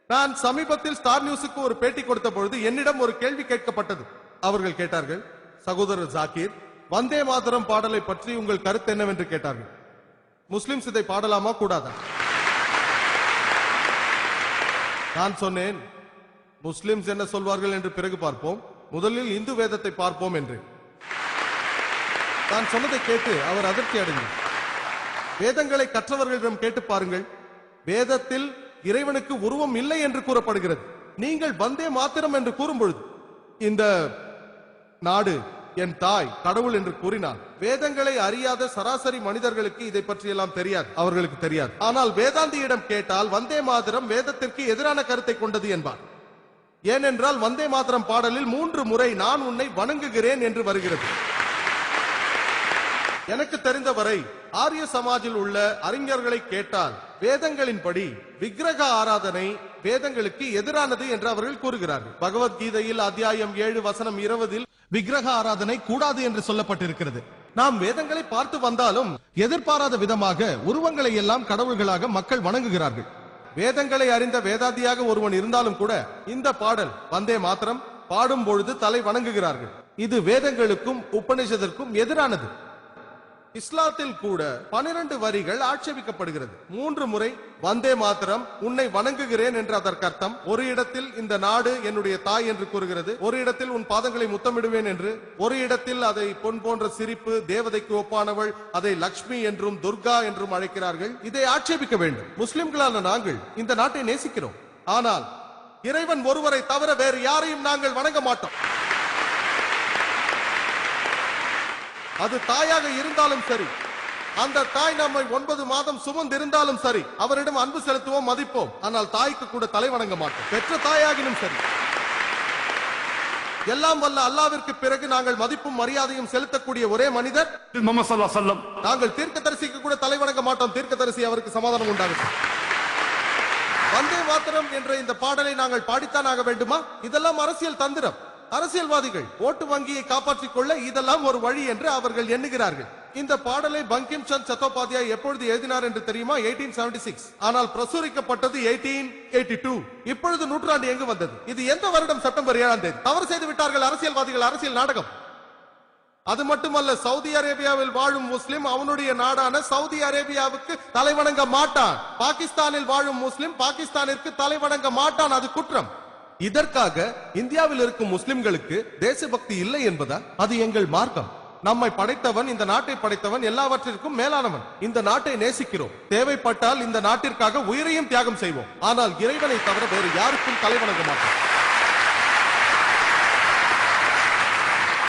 நான் சமீபத்தில் ஸ்டார் நியூஸுக்கு ஒரு பேட்டி கொடுத்த பொழுது என்னிடம் ஒரு கேள்வி கேட்கப்பட்டது. அவர்கள் கேட்டார்கள், சகோதரர் ஜாக்கீர், வந்தே மாதரம் பாடலை பற்றி உங்கள் கருத்து என்னவென்று கேட்டார்கள். முஸ்லிம்ஸ் இதை பாடலாமா கூடாதா? நான் சொன்னேன், முஸ்லிம்ஸ் என்ன சொல்வார்கள் என்று பிறகு பார்ப்போம், முதலில் இந்து வேதத்தை பார்ப்போம் என்று. நான் சொன்னதை கேட்டு அவர் அதிர்ச்சி அடைந்தார். வேதங்களை கற்றவர்களிடம் கேட்டு பாருங்கள், வேதத்தில் இறைவனுக்கு உருவம் இல்லை என்று கூறப்படுகிறது. நீங்கள் வந்தே மாத்திரம் என்று கூறும் பொழுது இந்த நாடு என் தாய் கடவுள் என்று கூறினார். வேதங்களை அறியாத சராசரி மனிதர்களுக்கு இதை பற்றியெல்லாம் தெரியாது, அவர்களுக்கு தெரியாது. ஆனால் வேதாந்தியிடம் கேட்டால் வந்தே மாதரம் வேதத்திற்கு எதிரான கருத்தை கொண்டது என்பார். ஏனென்றால் வந்தே மாதரம் பாடலில் 3 முறை நான் உன்னை வணங்குகிறேன் என்று வருகிறது. எனக்கு தெரிந்தவரை ஆரிய சமாஜில் உள்ள அறிஞர்களை கேட்டால் வேதங்களின்படி விக்கிரக ஆராதனை வேதங்களுக்கு எதிரானது என்று அவர்கள் கூறுகிறார்கள். பகவத்கீதையில் அத்தியாயம் 7 வசனம் 20 விக்கிரக ஆராதனை கூடாது என்று சொல்லப்பட்டிருக்கிறது. நாம் வேதங்களை பார்த்து வந்தாலும் எதிர்பாராத விதமாக உருவங்களை எல்லாம் கடவுள்களாக மக்கள் வணங்குகிறார்கள். வேதங்களை அறிந்த வேதாந்தியாக ஒருவன் இருந்தாலும் கூட இந்த பாடல் வந்தே மாத்திரம் பாடும் பொழுது தலை வணங்குகிறார்கள். இது வேதங்களுக்கும் உபநிஷதற்கும் எதிரானது. இஸ்லாத்தில் கூட 12 வரிகள் ஆட்சேபிக்கப்படுகிறது. 3 முறை வந்தே மாத்திரம் உன்னை வணங்குகிறேன் என்று அதற்கு அர்த்தம். ஒரு இடத்தில் இந்த நாடு என்னுடைய தாய் என்று கூறுகிறது, ஒரு இடத்தில் உன் பாதங்களை முத்தமிடுவேன் என்று, ஒரு இடத்தில் அதை பொன் போன்ற சிரிப்பு, தேவதைக்கு ஒப்பானவள், அதை லக்ஷ்மி என்றும் துர்கா என்றும் அழைக்கிறார்கள். இதை ஆட்சேபிக்க வேண்டும். முஸ்லிம்களான நாங்கள் இந்த நாட்டை நேசிக்கிறோம். ஆனால் இறைவன் ஒருவரை தவிர வேறு யாரையும் நாங்கள் வணங்க மாட்டோம். அது தாயாக இருந்தாலும் சரி, அந்த தாய் நம்மை 9 மாதம் சுமந்திருந்தாலும் சரி, அவரிடம் அன்பு செலுத்துவோம், மதிப்போம். ஆனால் தாய்க்கு கூட தலை வணங்க மாட்டோம். பெற்ற தாயாகினும் சரி. எல்லாம் வல்ல அல்லாவிற்கு பிறகு நாங்கள் மதிப்பும் மரியாதையும் செலுத்தக்கூடிய ஒரே மனிதர் முஹம்மது ஸல்லல்லாஹு அலைஹி வஸல்லம். நாங்கள் தீர்க்கதரிசிக்கு கூட தலை வணங்க மாட்டோம். தீர்க்கதரிசி அவருக்கு சமாதானம் உண்டாகட்டும். வந்தே மாத்திரம் என்ற இந்த பாடலை நாங்கள் பாடித்தான் ஆக வேண்டுமா? இதெல்லாம் அரசியல் தந்திரம். அரசியல்வாதிகள் ஓட்டு வங்கியை காப்பாற்றிக் கொள்ள இதெல்லாம் ஒரு வழி என்று அவர்கள் எண்ணுகிறார்கள். இந்த பாடலை பங்கிம் சந்த் சட்டோபாத்யாய் எப்பொழுது எழுதினார் என்று தெரியுமா? 1876. ஆனால் பிரசுரிக்கப்பட்டது 1882. இப்பொழுது நூற்றாண்டு எங்கு வந்தது? இது எந்த வருடம்? செப்டம்பர் 7ஆம் தேதி. தவறு செய்து விட்டார்கள் அரசியல்வாதிகள். அரசியல் நாடகம். அது மட்டுமல்ல, சவுதி அரேபியாவில் வாழும் முஸ்லிம் அவனுடைய நாடான சவுதி அரேபியாவுக்கு தலைவணங்க மாட்டான். பாகிஸ்தானில் வாழும் முஸ்லிம் பாகிஸ்தானிற்கு தலைவணங்க மாட்டான். அது குற்றம். இதற்காக இந்தியாவில் இருக்கும் முஸ்லிம்களுக்கு தேசபக்தி இல்லை என்பதா? அது எங்கள் மார்க்கம். நம்மை படைத்தவன், இந்த நாட்டை படைத்தவன் எல்லாவற்றிற்கும் மேலானவன். இந்த நாட்டை நேசிக்கிறோம். தேவைப்பட்டால் இந்த நாட்டிற்காக உயிரையும் தியாகம் செய்வோம். ஆனால் இறைவனை தவிர வேறு யாருக்கும் தலைவணங்க மாட்டோம்.